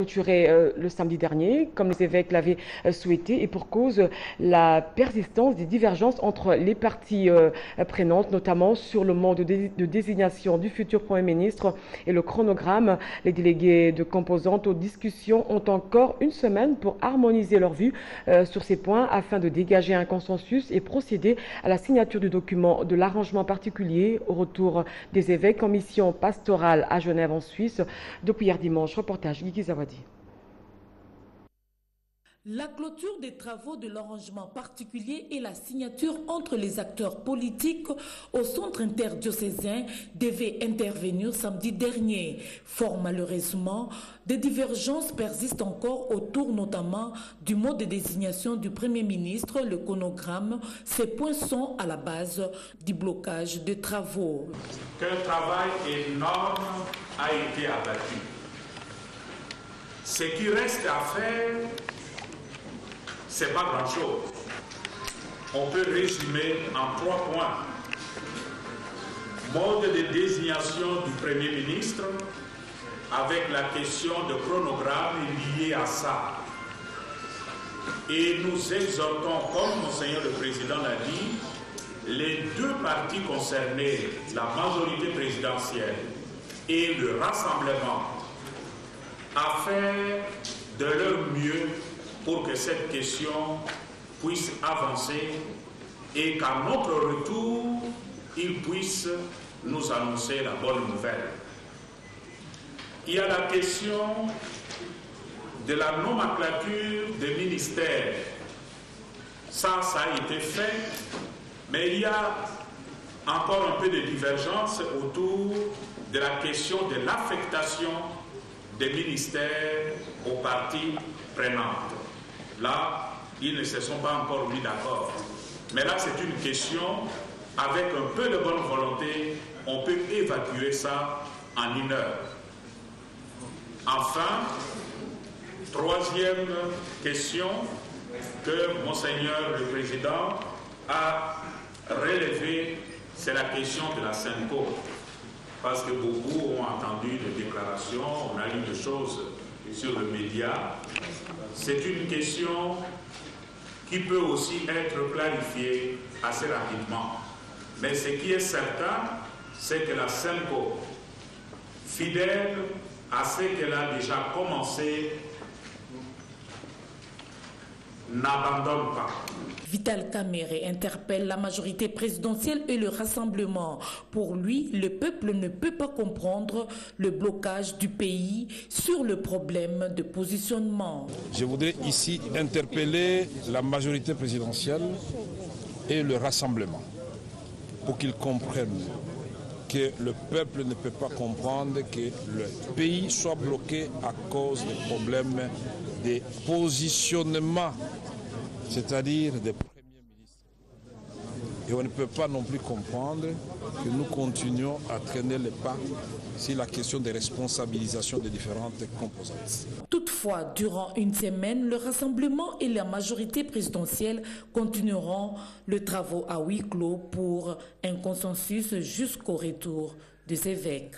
Clôturé le samedi dernier, comme les évêques l'avaient souhaité, et pour cause la persistance des divergences entre les parties prenantes, notamment sur le mode de désignation du futur Premier ministre et le chronogramme. Les délégués de composantes aux discussions ont encore une semaine pour harmoniser leurs vues sur ces points afin de dégager un consensus et procéder à la signature du document de l'arrangement particulier au retour des évêques en mission pastorale à Genève en Suisse. Depuis hier dimanche, reportage Guigui Zawadi. La clôture des travaux de l'arrangement particulier et la signature entre les acteurs politiques au centre interdiocésain devaient intervenir samedi dernier. Fort malheureusement, des divergences persistent encore autour notamment du mode de désignation du Premier ministre, le chronogramme. Ces points sont à la base du blocage des travaux. Qu'un travail énorme a été abattu. Ce qui reste à faire, c'est pas grand-chose. On peut résumer en 3 points. Mode de désignation du Premier ministre, avec la question de chronogramme liée à ça. Et nous exhortons, comme Monseigneur le Président l'a dit, les deux partis concernés, la majorité présidentielle et le Rassemblement, à faire de leur mieux pour que cette question puisse avancer et qu'à notre retour, ils puissent nous annoncer la bonne nouvelle. Il y a la question de la nomenclature des ministères. Ça a été fait, mais il y a encore un peu de divergence autour de la question de l'affectation des ministères aux parties prenantes. Là, ils ne se sont pas encore mis d'accord. Mais là, c'est une question, avec un peu de bonne volonté, on peut évacuer ça en 1 heure. Enfin, troisième question que Monseigneur le Président a relevée, c'est la question de la Senco. Parce que beaucoup ont entendu des déclarations, on a lu des choses sur le média. C'est une question qui peut aussi être clarifiée assez rapidement. Mais ce qui est certain, c'est que la Senco, fidèle à ce qu'elle a déjà commencé, n'abandonne pas. Vital Kamerhe interpelle la majorité présidentielle et le Rassemblement. Pour lui, le peuple ne peut pas comprendre le blocage du pays sur le problème de positionnement. Je voudrais ici interpeller la majorité présidentielle et le Rassemblement pour qu'ils comprennent que le peuple ne peut pas comprendre que le pays soit bloqué à cause des problèmes de positionnement, c'est-à-dire des premiers ministres. Et on ne peut pas non plus comprendre que nous continuons à traîner les pas sur la question des responsabilisations des différentes composantes. Toutefois, durant une semaine, le Rassemblement et la majorité présidentielle continueront les travaux à huis clos pour un consensus jusqu'au retour des évêques.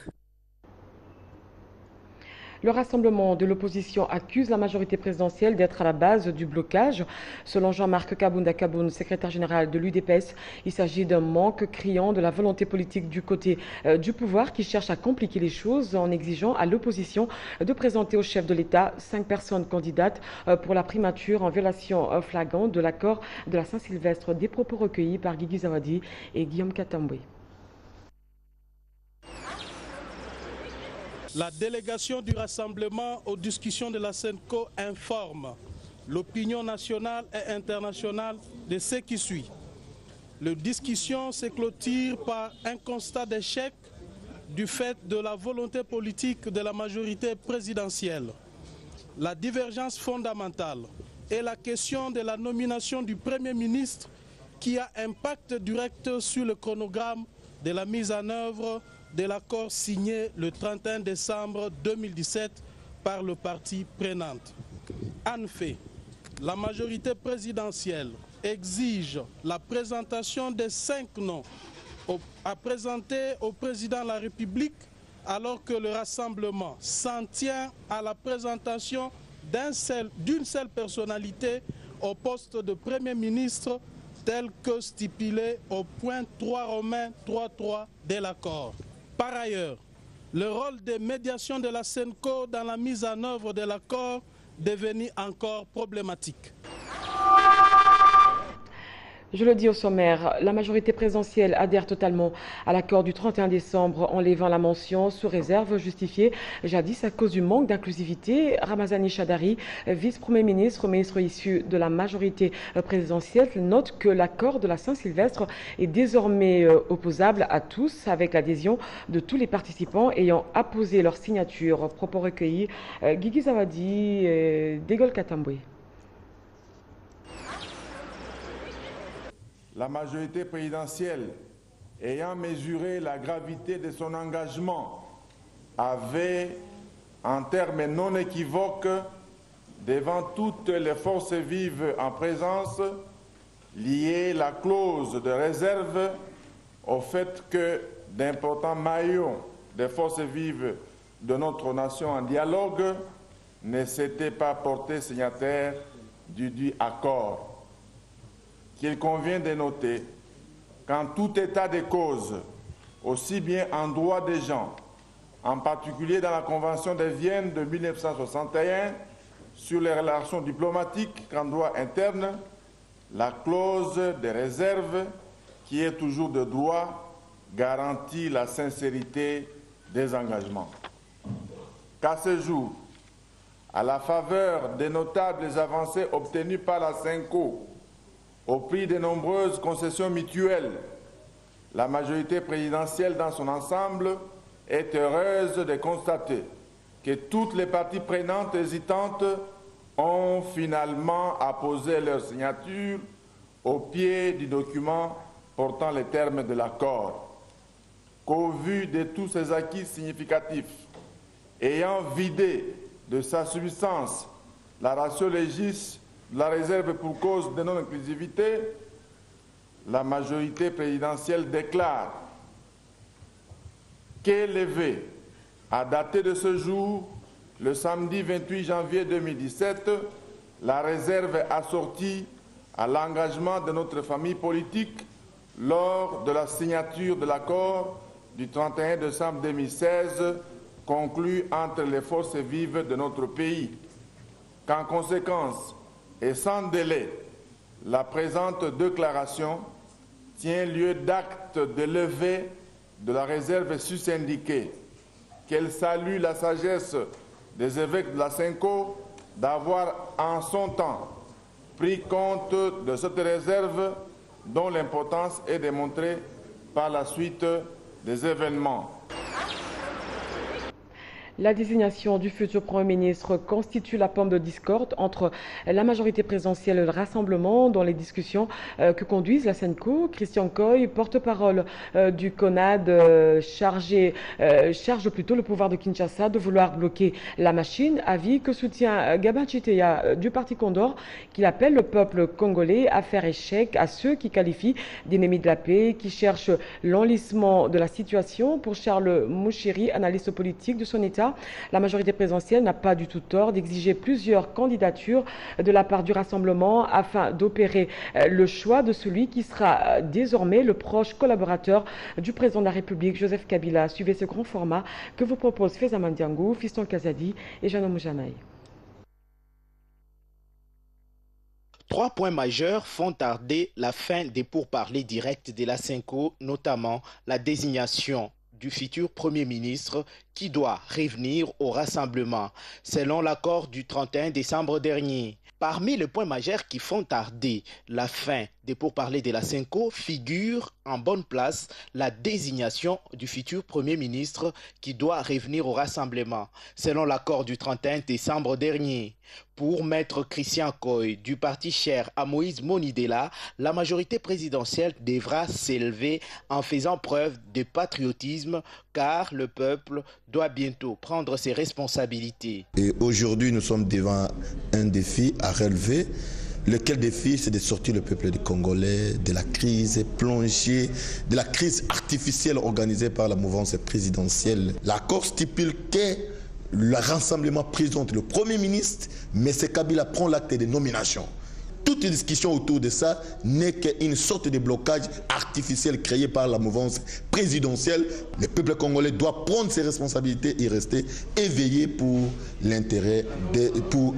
Le rassemblement de l'opposition accuse la majorité présidentielle d'être à la base du blocage. Selon Jean-Marc Kabounda Kaboun, secrétaire général de l'UDPS, il s'agit d'un manque criant de la volonté politique du côté du pouvoir qui cherche à compliquer les choses en exigeant à l'opposition de présenter au chef de l'État 5 personnes candidates pour la primature en violation flagrante de l'accord de la Saint-Sylvestre. Des propos recueillis par Guigui Zawadi et Guillaume Katamboué. La délégation du Rassemblement aux discussions de la Senco informe l'opinion nationale et internationale de ce qui suit. Les discussions se clôturent par un constat d'échec du fait de la volonté politique de la majorité présidentielle. La divergence fondamentale est la question de la nomination du Premier ministre qui a impact direct sur le chronogramme de la mise en œuvre de l'accord signé le 31 décembre 2017 par le parti prenant. En fait, la majorité présidentielle exige la présentation des 5 noms à présenter au président de la République alors que le rassemblement s'en tient à la présentation d'une seule personnalité au poste de Premier ministre tel que stipulé au point 3 romain 3.3 de l'accord. Par ailleurs, le rôle de médiation de la SENCO dans la mise en œuvre de l'accord devenu encore problématique. Je le dis au sommaire, la majorité présidentielle adhère totalement à l'accord du 31 décembre en levant la mention sous réserve justifiée jadis à cause du manque d'inclusivité. Ramazani Chadari, vice-premier ministre, ministre issu de la majorité présidentielle, note que l'accord de la Saint-Sylvestre est désormais opposable à tous avec l'adhésion de tous les participants ayant apposé leur signature. Propos recueillis, Guigui Zawadi, Dégol Katambwe. La majorité présidentielle, ayant mesuré la gravité de son engagement, avait, en termes non équivoques, devant toutes les forces vives en présence, lié la clause de réserve au fait que d'importants maillons des forces vives de notre nation en dialogue ne s'étaient pas portés signataires du dit accord. Qu'il convient de noter qu'en tout état de cause, aussi bien en droit des gens, en particulier dans la Convention de Vienne de 1961 sur les relations diplomatiques qu'en droit interne, la clause de réserve, qui est toujours de droit, garantit la sincérité des engagements. Qu'à ce jour, à la faveur des notables avancées obtenues par la SENCO, au prix de nombreuses concessions mutuelles, la majorité présidentielle dans son ensemble est heureuse de constater que toutes les parties prenantes hésitantes ont finalement apposé leur signature au pied du document portant les termes de l'accord. Qu'au vu de tous ces acquis significatifs, ayant vidé de sa substance la ratio legis la réserve pour cause de non-inclusivité, la majorité présidentielle déclare qu'est levée, à dater de ce jour, le samedi 28 janvier 2017, la réserve assortie à l'engagement de notre famille politique lors de la signature de l'accord du 31 décembre 2016 conclu entre les forces vives de notre pays. Qu'en conséquence, et sans délai, la présente déclaration tient lieu d'acte de levée de la réserve sus-indiquée, qu'elle salue la sagesse des évêques de la SENCO d'avoir en son temps pris compte de cette réserve dont l'importance est démontrée par la suite des événements. La désignation du futur Premier ministre constitue la pomme de discorde entre la majorité présidentielle et le Rassemblement dans les discussions que conduisent la SENCO. Christian Coy, porte-parole du CONAD, charge plutôt le pouvoir de Kinshasa de vouloir bloquer la machine, avis que soutient Gabin Chiteya du Parti Condor, qu'il appelle le peuple congolais à faire échec à ceux qui qualifient d'ennemis de la paix, qui cherchent l'enlissement de la situation. Pour Charles Mouchiri, analyste politique de son État, la majorité présidentielle n'a pas du tout tort d'exiger plusieurs candidatures de la part du Rassemblement afin d'opérer le choix de celui qui sera désormais le proche collaborateur du président de la République, Joseph Kabila. Suivez ce grand format que vous propose Feza Mandiangou, Fiston Kazadi et Jeanne Moujanaï. 3 points majeurs font tarder la fin des pourparlers directs de la SENCO, notamment la désignation du futur Premier ministre qui doit revenir au Rassemblement, selon l'accord du 31 décembre dernier. Parmi les points majeurs qui font tarder la fin des pourparlers de la SENCO figure en bonne place la désignation du futur Premier ministre qui doit revenir au Rassemblement, selon l'accord du 31 décembre dernier. Pour Maître Christian Coy du parti cher à Moïse Monidela, la majorité présidentielle devra s'élever en faisant preuve de patriotisme car le peuple doit bientôt prendre ses responsabilités. Et aujourd'hui, nous sommes devant un défi à relever Lequel défi, c'est de sortir le peuple du Congolais de la crise plongée, de la crise artificielle organisée par la mouvance présidentielle. L'accord stipule que le rassemblement présente le Premier ministre, mais c'est Kabila prend l'acte des nominations. Toute discussion autour de ça n'est qu'une sorte de blocage artificiel créé par la mouvance présidentielle. Le peuple congolais doit prendre ses responsabilités et rester éveillé pour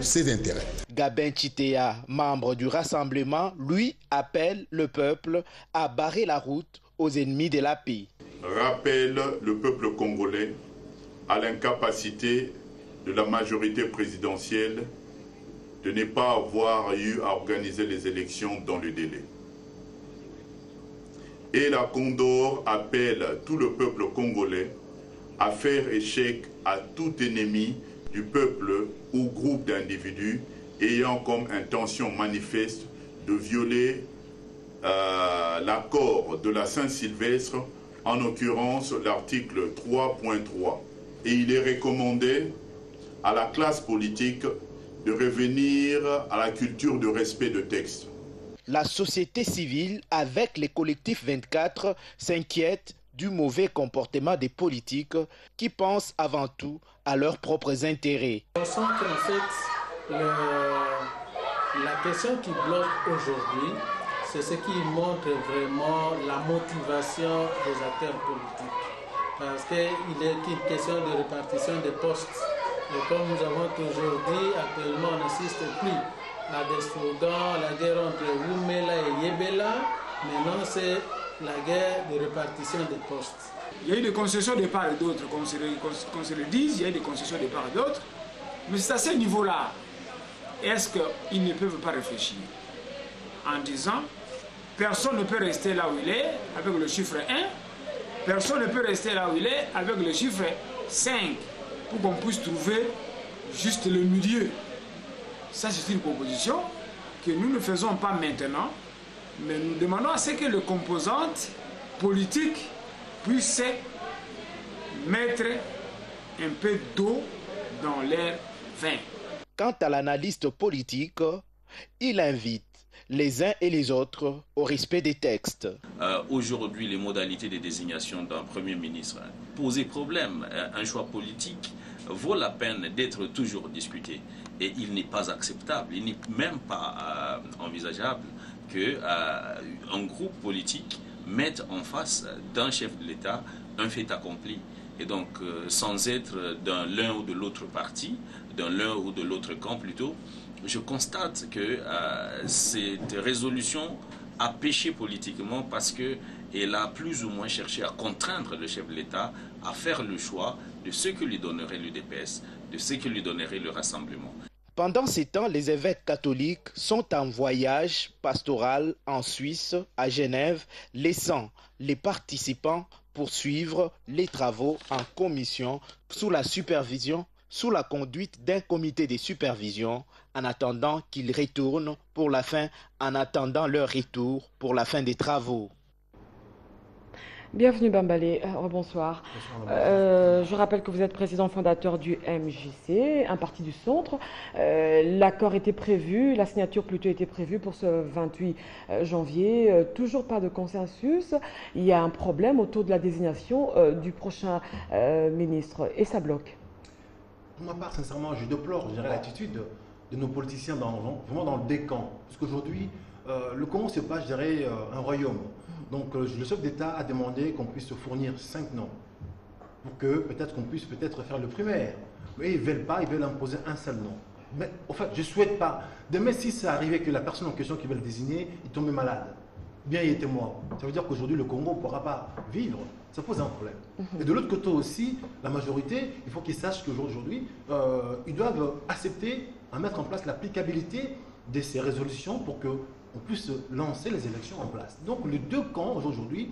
ses intérêts. Gabin Chitea, membre du Rassemblement, lui appelle le peuple à barrer la route aux ennemis de la paix. Rappelle le peuple congolais à l'incapacité de la majorité présidentielle de ne pas avoir eu à organiser les élections dans le délai. Et la Condor appelle tout le peuple congolais à faire échec à tout ennemi du peuple ou groupe d'individus ayant comme intention manifeste de violer l'accord de la Saint-Sylvestre, en l'occurrence l'article 3.3. Et il est recommandé à la classe politique de revenir à la culture de respect de texte. La société civile, avec les collectifs 24, s'inquiète du mauvais comportement des politiques qui pensent avant tout à leurs propres intérêts. On sent qu'en fait, la question qui bloque aujourd'hui, c'est ce qui montre vraiment la motivation des acteurs politiques. Parce qu'il est une question de répartition des postes. Et comme nous avons toujours dit, actuellement on n'assiste plus à des slogans, la guerre entre Wumela et Yebela. Maintenant c'est la guerre de répartition des postes. Il y a eu des concessions de part et d'autre, qu'on se le dise, il y a eu des concessions de part et d'autre. Mais c'est à ce niveau-là, est-ce qu'ils ne peuvent pas réfléchir en disant, personne ne peut rester là où il est avec le chiffre 1, personne ne peut rester là où il est avec le chiffre 5, pour qu'on puisse trouver juste le milieu. Ça, c'est une proposition que nous ne faisons pas maintenant, mais nous demandons à ce que les composantes politiques puissent mettre un peu d'eau dans leur vin. Quant à l'analyste politique, il invite les uns et les autres au respect des textes. Aujourd'hui, les modalités de désignation d'un Premier ministre posaient problème. Un choix politique vaut la peine d'être toujours discuté. Et il n'est pas acceptable, il n'est même pas envisageable qu'un groupe politique mette en face d'un chef de l'État un fait accompli. Et donc, sans être d'un l'un ou de l'autre parti, d'un l'un ou de l'autre camp plutôt, je constate que cette résolution a péché politiquement parce qu'elle a plus ou moins cherché à contraindre le chef de l'État à faire le choix de ce que lui donnerait l'UDPS, de ce que lui donnerait le Rassemblement. Pendant ces temps, les évêques catholiques sont en voyage pastoral en Suisse, à Genève, laissant les participants poursuivre les travaux en commission sous la conduite d'un comité de supervision en attendant qu'ils retournent en attendant leur retour pour la fin des travaux. Bienvenue Bambalé, bonsoir. Je rappelle que vous êtes président fondateur du MJC, un parti du centre. L'accord était prévu, la signature plutôt était prévue pour ce 28 janvier. Toujours pas de consensus. Il y a un problème autour de la désignation du prochain ministre et ça bloque. Pour ma part, sincèrement, je déplore l'attitude de nos politiciens vraiment dans le décamp. Parce qu'aujourd'hui, le Congo, c'est pas, je dirais, un royaume. Donc le chef d'État a demandé qu'on puisse fournir 5 noms pour que peut-être qu'on puisse faire le primaire. Mais ils ne veulent pas, ils veulent imposer un seul nom. Mais en fait, je ne souhaite pas. Demain, si ça arrivait que la personne en question qui veut le désigner, il tombait malade, bien il était mort. Ça veut dire qu'aujourd'hui, le Congo ne pourra pas vivre. Ça pose un problème. Et de l'autre côté aussi, la majorité, il faut qu'ils sachent qu'aujourd'hui, ils doivent accepter à mettre en place l'applicabilité de ces résolutions pour que on puisse lancer les élections en place. Donc les deux camps aujourd'hui,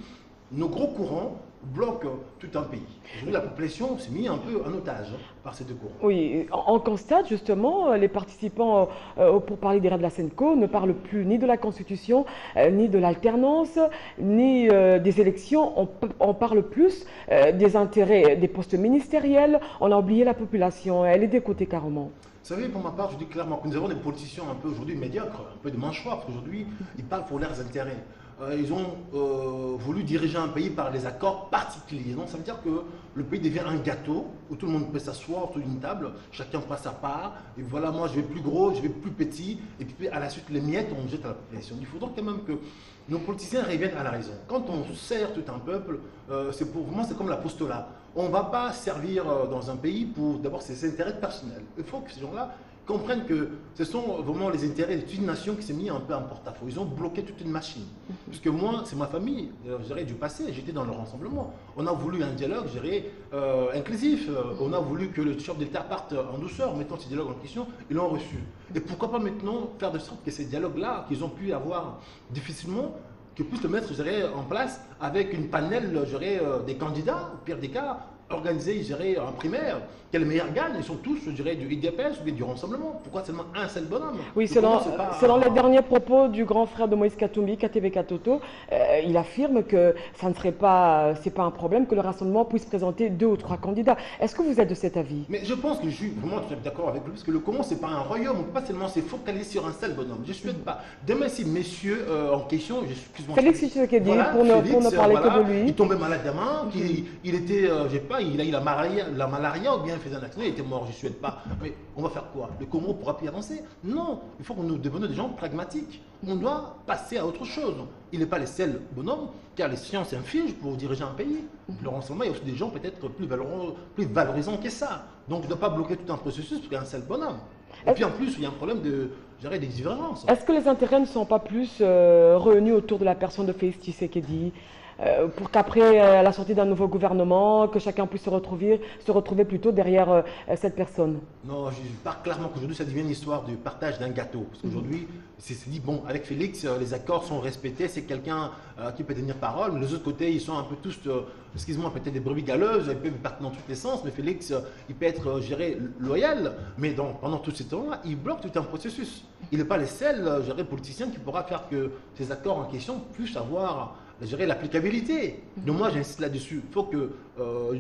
nos gros courants bloquent tout un pays. Aujourd'hui, la population s'est mise un peu en otage par ces deux courants. Oui, on constate justement, les participants pour parler des règles de la SENCO ne parlent plus ni de la Constitution, ni de l'alternance, ni des élections. On parle plus des intérêts des postes ministériels. On a oublié la population, elle est décotée carrément. Vous savez, pour ma part, je dis clairement que nous avons des politiciens un peu aujourd'hui médiocres, un peu de manchoirs, parce qu'aujourd'hui, ils parlent pour leurs intérêts. Ils ont voulu diriger un pays par les accords particuliers. Donc ça veut dire que le pays devient un gâteau où tout le monde peut s'asseoir autour d'une table, chacun prend sa part, et voilà, moi je vais plus gros, je vais plus petit, et puis à la suite les miettes on jette à la population. Il faudra quand même que nos politiciens reviennent à la raison. Quand on sert tout un peuple, c'est comme l'apostolat. On ne va pas servir dans un pays pour d'abord ses intérêts personnels. Il faut que ces gens-là comprennent que ce sont vraiment les intérêts de toute une nation qui s'est mis un peu en porte-à-faux. Ils ont bloqué toute une machine. Puisque moi, c'est ma famille, je dirais du passé, j'étais dans le rassemblement. On a voulu un dialogue, je dirais, inclusif. On a voulu que le chef d'État parte en douceur, mettant ces dialogues en question, ils l'ont reçu. Et pourquoi pas maintenant faire de sorte que ces dialogues-là, qu'ils ont pu avoir difficilement, qu'ils puissent le mettre, je dirais, en place avec une panel, je dirais, des candidats, au pire des cas, organisés, je dirais, en primaire, que les meilleurs gagnent, ils sont tous, je dirais, du IDPS ou du Rassemblement. Pourquoi seulement un seul bonhomme? Oui, selon les derniers propos du grand frère de Moïse Katumbi, Katebe Katoto, il affirme que ça ne serait pas, c'est pas un problème que le Rassemblement puisse présenter 2 ou 3 candidats. Est-ce que vous êtes de cet avis? Mais je pense que je suis vraiment tout à fait d'accord avec lui, parce que le Congo, c'est pas un royaume, on peut pas seulement se focaliser sur un seul bonhomme. Je ne souhaite pas. Demain, si messieurs en question, Félix Tshisekedi, voilà, pour ne parler que de lui. Il tombait malade demain, il était, je sais pas, il a eu la malaria ou bien il faisait un accident, il était mort, je ne souhaite pas. Mais on va faire quoi? Le Congo ne pourra plus avancer? Non, il faut que nous devenions des gens pragmatiques. On doit passer à autre chose. Il n'est pas le seul bonhomme, car les sciences infligent pour diriger un pays. Le Rassemblement, il y a aussi des gens peut-être plus valorisants que ça. Donc on ne doit pas bloquer tout un processus parce qu'il y a un seul bonhomme. Et puis en plus, il y a un problème de des divergences. Est-ce que les intérêts ne sont pas plus réunis autour de la personne de Félix Tshisekedi pour qu'après la sortie d'un nouveau gouvernement, que chacun puisse se retrouver plutôt derrière cette personne? Non, je parle clairement qu'aujourd'hui, ça devient une histoire du partage d'un gâteau. Parce qu'aujourd'hui, c'est dit, bon, avec Félix, les accords sont respectés, c'est quelqu'un qui peut tenir parole, mais les autres côtés, ils sont un peu tous, excuse-moi, peut-être des brebis galeuses, ils peuvent partir dans tous les sens, mais Félix, il peut être géré loyal, mais pendant tout ce temps-là, il bloque tout un processus. Il n'est pas le seul politicien qui pourra faire que ces accords en question puissent avoir l'applicabilité. Donc moi j'insiste là-dessus. Il faut que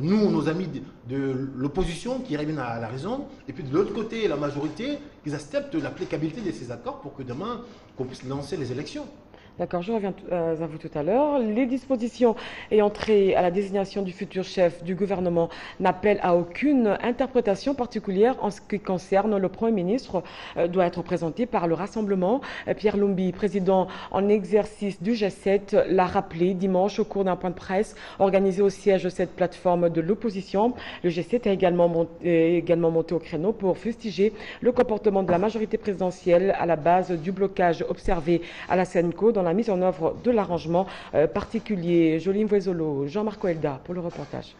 nous, nos amis de l'opposition qui reviennent à la raison, et puis de l'autre côté la majorité, qu'ils acceptent l'applicabilité de ces accords pour que demain qu'on puisse lancer les élections. D'accord, je reviens à vous tout à l'heure. Les dispositions ayant trait à la désignation du futur chef du gouvernement n'appellent à aucune interprétation particulière en ce qui concerne le Premier ministre, doit être présenté par le Rassemblement. Pierre Lumbi, président en exercice du G7, l'a rappelé dimanche au cours d'un point de presse organisé au siège de cette plateforme de l'opposition. Le G7 a également monté au créneau pour fustiger le comportement de la majorité présidentielle à la base du blocage observé à la Senco dans la mise en œuvre de l'arrangement particulier. Joline Voisolo, Jean-Marc Oelda pour le reportage.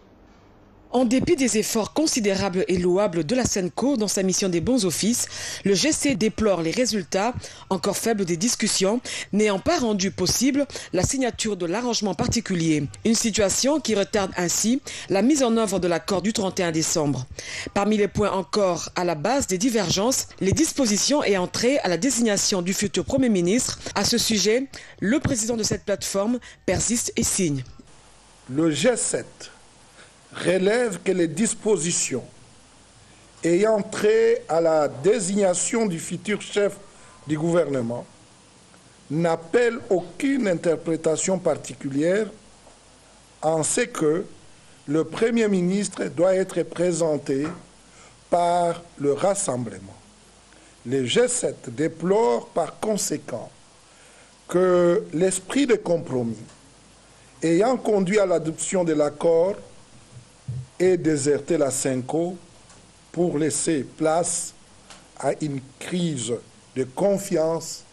En dépit des efforts considérables et louables de la Senco dans sa mission des bons offices, le GC déplore les résultats encore faibles des discussions, n'ayant pas rendu possible la signature de l'arrangement particulier. Une situation qui retarde ainsi la mise en œuvre de l'accord du 31 décembre. Parmi les points encore à la base des divergences, les dispositions ayant trait à la désignation du futur Premier ministre. À ce sujet, le président de cette plateforme persiste et signe. Le G7 relève que les dispositions ayant trait à la désignation du futur chef du gouvernement n'appellent aucune interprétation particulière en ce que le Premier ministre doit être présenté par le Rassemblement. Le G7 déplore par conséquent que l'esprit de compromis ayant conduit à l'adoption de l'accord et déserter la Senco pour laisser place à une crise de confiance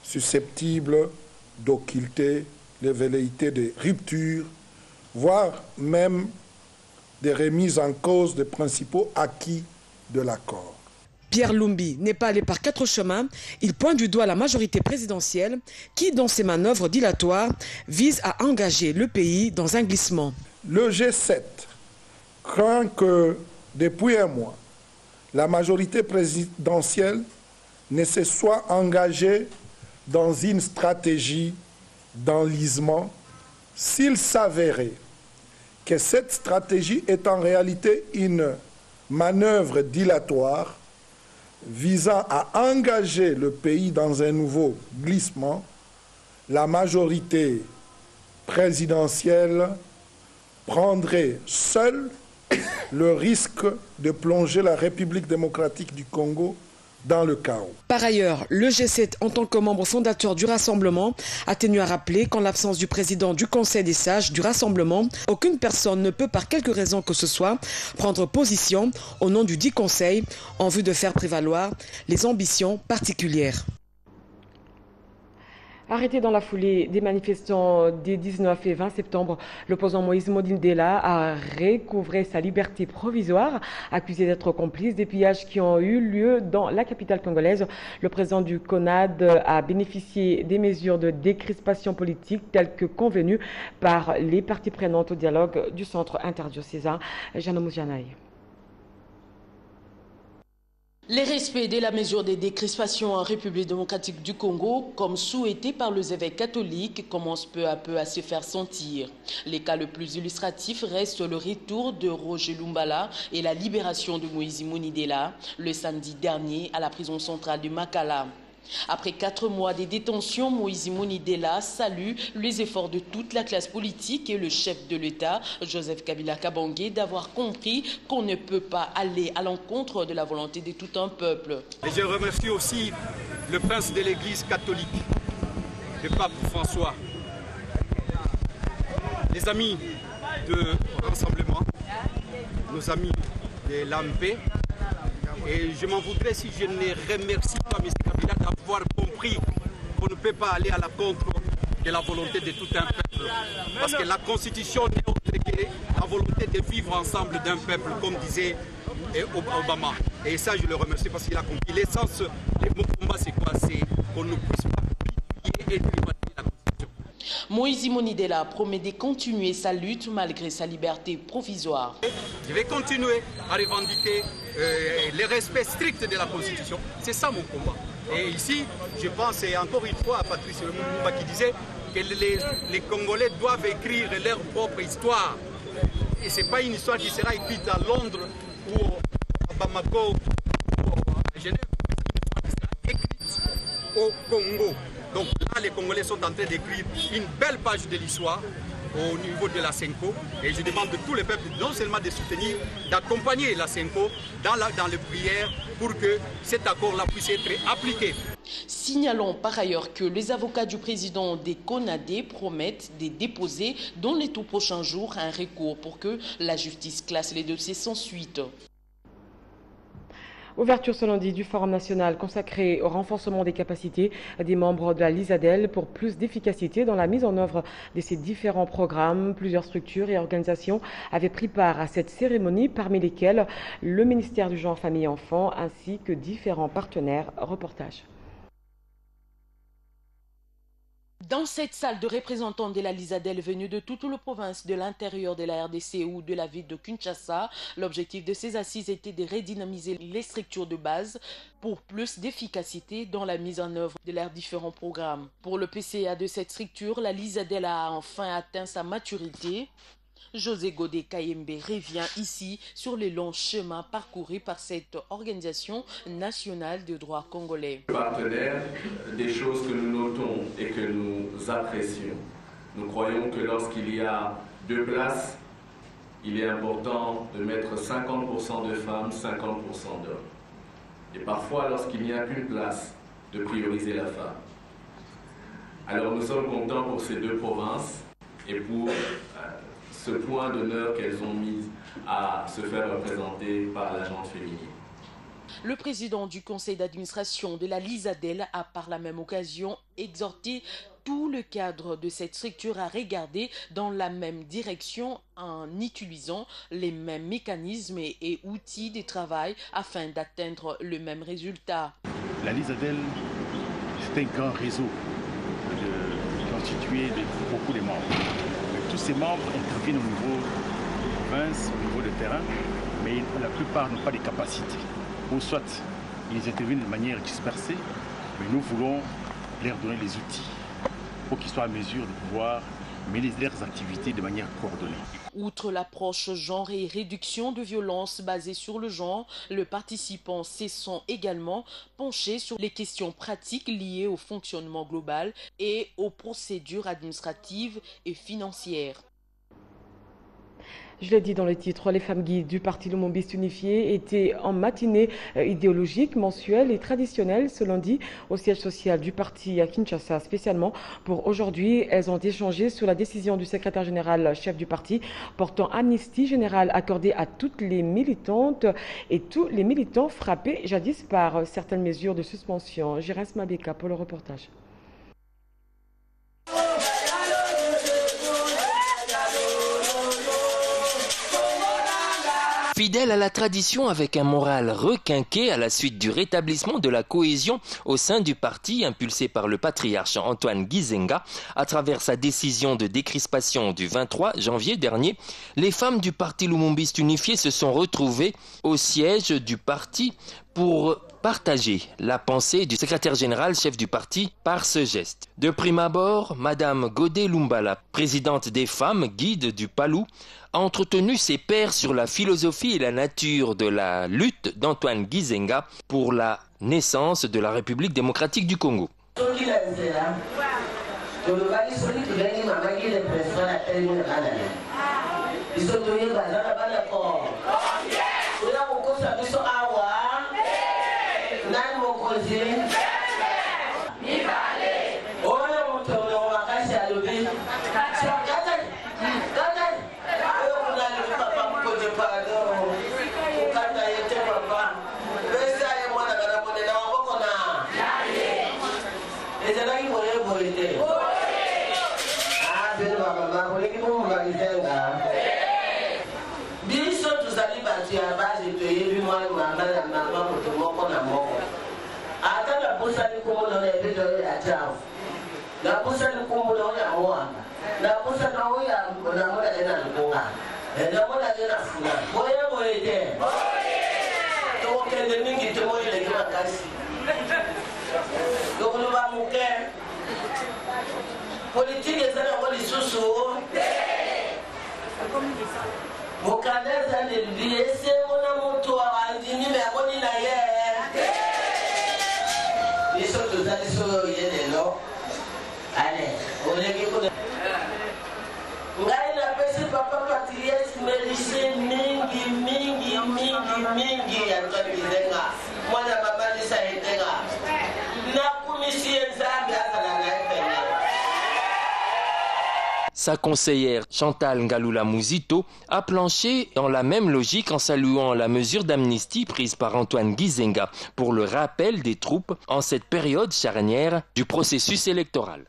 susceptible d'occulter les velléités de rupture, voire même des remises en cause des principaux acquis de l'accord. Pierre Lumbi n'est pas allé par 4 chemins. Il pointe du doigt la majorité présidentielle qui, dans ses manœuvres dilatoires, vise à engager le pays dans un glissement. Le G7 craint que, depuis un mois, la majorité présidentielle ne se soit engagée dans une stratégie d'enlisement s'il s'avérait que cette stratégie est en réalité une manœuvre dilatoire visant à engager le pays dans un nouveau glissement, la majorité présidentielle prendrait seule le risque de plonger la République démocratique du Congo dans le chaos. Par ailleurs, le G7, en tant que membre fondateur du Rassemblement, a tenu à rappeler qu'en l'absence du président du Conseil des sages du Rassemblement, aucune personne ne peut, par quelque raison que ce soit, prendre position au nom du dit Conseil en vue de faire prévaloir les ambitions particulières. Arrêté dans la foulée des manifestants des 19 et 20 septembre, l'opposant Moïse Monindela a recouvré sa liberté provisoire, accusé d'être complice des pillages qui ont eu lieu dans la capitale congolaise. Le président du CONAD a bénéficié des mesures de décrispation politique telles que convenues par les parties prenantes au dialogue du centre interdiocésain. Jeanne Moujanaï. Les respects de la mesure de décrispation en République démocratique du Congo, comme souhaité par les évêques catholiques, commencent peu à peu à se faire sentir. Les cas le plus illustratif reste le retour de Roger Lumbala et la libération de Moïse Monindela le samedi dernier à la prison centrale de Makala. Après 4 mois de détention, Moïse Monindela salue les efforts de toute la classe politique et le chef de l'État, Joseph Kabila Kabange, d'avoir compris qu'on ne peut pas aller à l'encontre de la volonté de tout un peuple. Et je remercie aussi le prince de l'Église catholique, le pape François, les amis de Rassemblement, nos amis de l'AMP. Et je m'en voudrais si je ne remercie pas M. Kabila d'avoir compris qu'on ne peut pas aller à l'encontre de la volonté de tout un peuple. Parce que la Constitution n'est autre que la volonté de vivre ensemble d'un peuple, comme disait Obama. Et ça, je le remercie parce qu'il a compris. L'essence de mon combat, c'est quoi? C'est qu'on ne puisse pas plier et priver la Constitution. Moïse Monindela promet de continuer sa lutte malgré sa liberté provisoire. Je vais continuer à revendiquer le respect strict de la Constitution. C'est ça mon combat. Et ici, je pense et encore une fois à Patrice Lumumba qui disait que les Congolais doivent écrire leur propre histoire. Et ce n'est pas une histoire qui sera écrite à Londres ou à Bamako ou à Genève. C'est une histoire qui sera écrite au Congo. Donc là, les Congolais sont en train d'écrire une belle page de l'histoire au niveau de la SENCO. Et je demande de tous les peuples non seulement de soutenir, d'accompagner la SENCO dans les prières pour que cet accord-là puisse être appliqué. Signalons par ailleurs que les avocats du président des CONAD promettent de déposer dans les tout prochains jours un recours pour que la justice classe les dossiers sans suite. Ouverture ce lundi du Forum national consacré au renforcement des capacités des membres de la LISADEL pour plus d'efficacité dans la mise en œuvre de ces différents programmes. Plusieurs structures et organisations avaient pris part à cette cérémonie, parmi lesquelles le ministère du Genre, Famille et Enfants ainsi que différents partenaires. Reportage. Dans cette salle de représentants de la LISADEL venus de toute la province de l'intérieur de la RDC ou de la ville de Kinshasa, l'objectif de ces assises était de redynamiser les structures de base pour plus d'efficacité dans la mise en œuvre de leurs différents programmes. Pour le PCA de cette structure, la LISADEL a enfin atteint sa maturité. José Godé Kayembe revient ici sur les longs chemins parcourus par cette organisation nationale de droit congolais. Partenaires, des choses que nous notons et que nous apprécions. Nous croyons que lorsqu'il y a 2 places, il est important de mettre 50% de femmes, 50% d'hommes. Et parfois, lorsqu'il n'y a qu'une place, de prioriser la femme. Alors nous sommes contents pour ces 2 provinces et pour ce point d'honneur qu'elles ont mis à se faire représenter par la gente féminine. Le président du conseil d'administration de la LISADEL a par la même occasion exhorté tout le cadre de cette structure à regarder dans la même direction en utilisant les mêmes mécanismes et outils de travail afin d'atteindre le même résultat. La LISADEL, c'est un grand réseau constitué de beaucoup de membres. Tous ces membres interviennent au niveau de province, au niveau de terrain, mais la plupart n'ont pas de capacité. Ou soit ils interviennent de manière dispersée, mais nous voulons leur donner les outils pour qu'ils soient en mesure de pouvoir mener leurs activités de manière coordonnée. Outre l'approche genre et réduction de violences basées sur le genre, le participant se sont également penchés sur les questions pratiques liées au fonctionnement global et aux procédures administratives et financières. Je l'ai dit dans le titre, les femmes guides du Parti Lumumbiste Unifié étaient en matinée idéologique, mensuelle et traditionnelle ce lundi au siège social du parti à Kinshasa. Spécialement pour aujourd'hui, elles ont échangé sur la décision du secrétaire général chef du parti portant amnistie générale accordée à toutes les militantes et tous les militants frappés jadis par certaines mesures de suspension. Jérès Mabeka pour le reportage. Fidèle à la tradition avec un moral requinqué à la suite du rétablissement de la cohésion au sein du parti impulsé par le patriarche Antoine Gizenga à travers sa décision de décrispation du 23 janvier dernier, les femmes du Parti Lumumbiste Unifié se sont retrouvées au siège du parti pour partager la pensée du secrétaire général chef du parti par ce geste. De prime abord, Madame Godé Lumbala, présidente des femmes guides du Palou, a entretenu ses pairs sur la philosophie et la nature de la lutte d'Antoine Gizenga pour la naissance de la République démocratique du Congo. Sa conseillère Chantal Ngalula Muzito a planché dans la même logique en saluant la mesure d'amnistie prise par Antoine Gizenga pour le rappel des troupes en cette période charnière du processus électoral.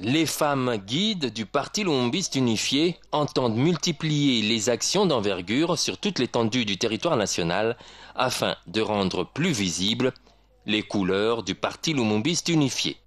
Les femmes guides du Parti Lumumbiste Unifié entendent multiplier les actions d'envergure sur toute l'étendue du territoire national afin de rendre plus visibles les couleurs du Parti Lumumbiste Unifié.